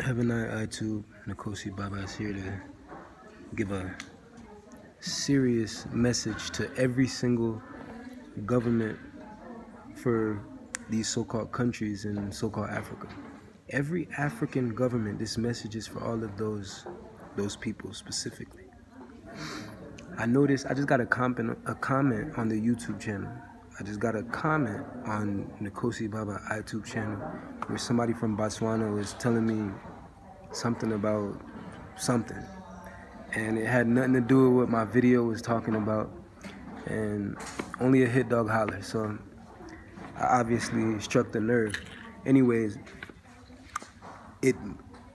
Have a night, YouTube. Nikosi Baba is here to give a serious message to every single government for these so-called countries in so-called Africa. Every African government, this message is for all of those people specifically. I noticed, I just got a comment on the YouTube channel. I just got a comment on Nikosi Baba YouTube channel where somebody from Botswana was telling me something about something, and it had nothing to do with what my video was talking about, and only a hit dog holler. So I obviously struck the nerve. Anyways,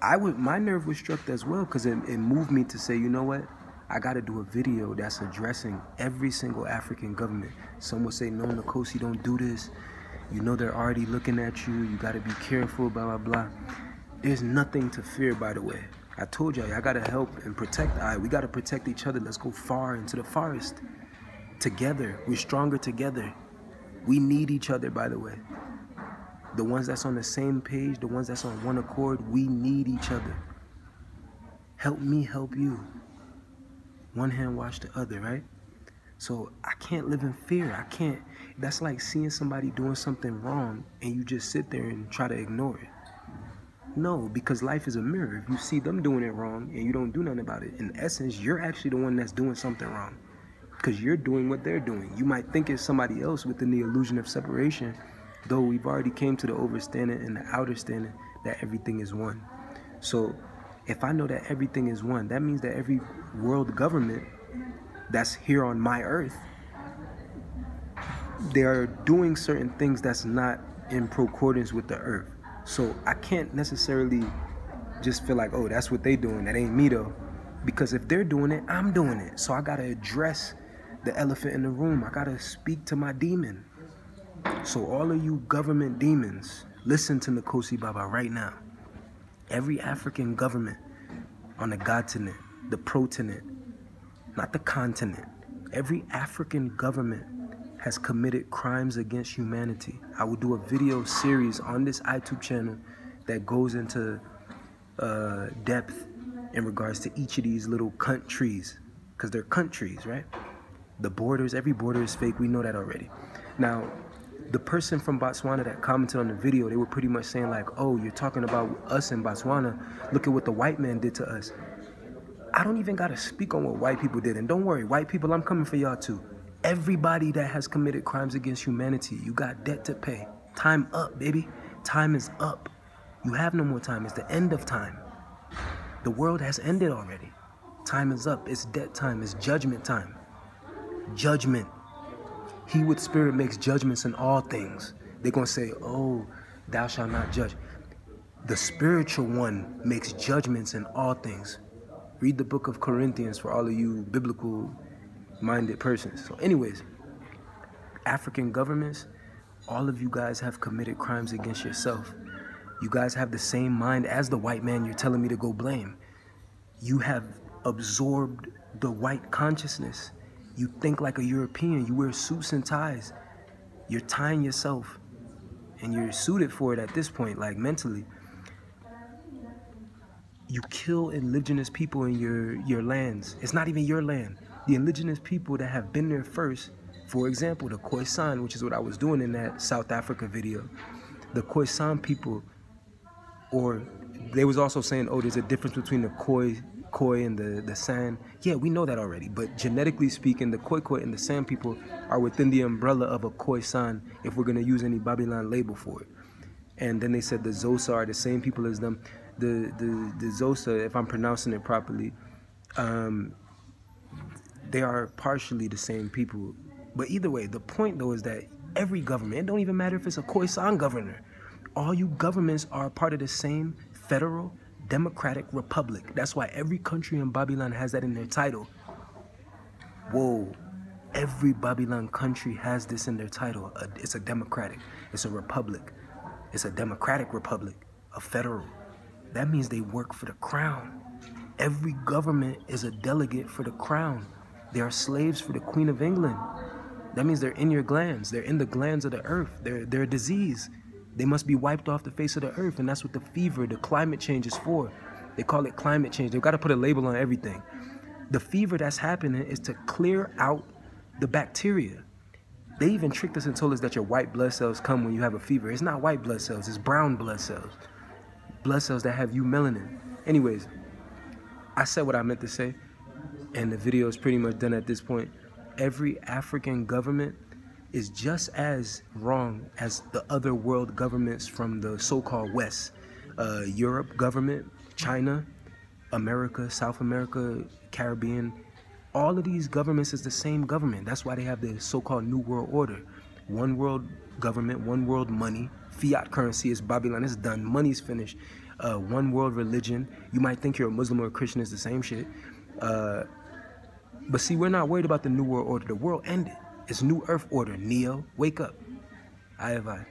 my nerve was struck as well, because it moved me to say, you know what, I got to do a video that's addressing every single African government. Some will say, no, Nikosi, don't do this. You know they're already looking at you. You got to be careful, blah, blah, blah. There's nothing to fear, by the way. I told y'all, I got to help and protect. We got to protect each other. Let's go far into the forest together. We're stronger together. We need each other, by the way. The ones that's on the same page, the ones that's on one accord, we need each other. Help me help you. One hand wash the other, right? So I can't live in fear. I can't. That's like seeing somebody doing something wrong and you just sit there and try to ignore it. No, because life is a mirror. If you see them doing it wrong and you don't do nothing about it, in essence, you're actually the one that's doing something wrong, because you're doing what they're doing. You might think it's somebody else within the illusion of separation, though we've already came to the overstanding and the outerstanding that everything is one. So if I know that everything is one, that means that every world government that's here on my earth, they are doing certain things that's not in concordance with the earth. So I can't necessarily just feel like, oh, that's what they doing. That ain't me, though. Because if they're doing it, I'm doing it. So I got to address the elephant in the room. I got to speak to my demon. So all of you government demons, listen to Nikosi Baba right now. Every African government on the continent, the protinent, not the continent, every African government has committed crimes against humanity. I will do a video series on this YouTube channel that goes into depth in regards to each of these little countries, because they're countries, right? The borders, every border is fake. We know that already. Now, the person from Botswana that commented on the video, they were pretty much saying like, oh, you're talking about us in Botswana. Look at what the white man did to us. I don't even got to speak on what white people did. And don't worry, white people, I'm coming for y'all too. Everybody that has committed crimes against humanity, you got debt to pay. Time up, baby. Time is up. You have no more time. It's the end of time. The world has ended already. Time is up. It's debt time. It's judgment time. Judgment. He with spirit makes judgments in all things. They're going to say, oh, thou shalt not judge. The spiritual one makes judgments in all things. Read the book of Corinthians for all of you biblical-minded persons. So anyways, African governments, all of you guys have committed crimes against yourself. You guys have the same mind as the white man you're telling me to go blame. You have absorbed the white consciousness. You think like a European. You wear suits and ties. You're tying yourself, and you're suited for it at this point, like mentally. You kill indigenous people in your lands. It's not even your land. The indigenous people that have been there first, for example, the Khoisan, which is what I was doing in that South Africa video. The Khoisan people, or they was also saying, oh, there's a difference between the Khoi and the San. Yeah, we know that already. But genetically speaking, the Khoi and the San people are within the umbrella of a Khoisan, if we're going to use any Babylon label for it. And then they said the Xhosa are the same people as them. The Xhosa, if I'm pronouncing it properly, they are partially the same people. But either way, the point though is that every government, it don't even matter if it's a Khoisan governor, all you governments are part of the same federal democratic republic. That's why every country in Babylon has that in their title. Whoa. Every Babylon country has this in their title. It's a democratic. It's a republic. It's a democratic republic. A federal. That means they work for the crown. Every government is a delegate for the crown. They are slaves for the Queen of England. That means they're in your glands. They're in the glands of the earth. They're a disease. They must be wiped off the face of the earth, and that's what the fever, the climate change is for. They call it climate change. They've got to put a label on everything. The fever that's happening is to clear out the bacteria. They even tricked us and told us that your white blood cells come when you have a fever. It's not white blood cells, it's brown blood cells. Blood cells that have you melanin. Anyways, I said what I meant to say, and the video is pretty much done at this point. Every African government is just as wrong as the other world governments from the so-called West. Europe government, China, America, South America, Caribbean. All of these governments is the same government. That's why they have the so-called New World Order. One world government, one world money. Fiat currency is Babylon. It's done. Money's finished. One world religion. You might think you're a Muslim or a Christian. It's the same shit. But see, we're not worried about the New World Order. The world ended. It's New Earth Order. Neo, wake up. I have I.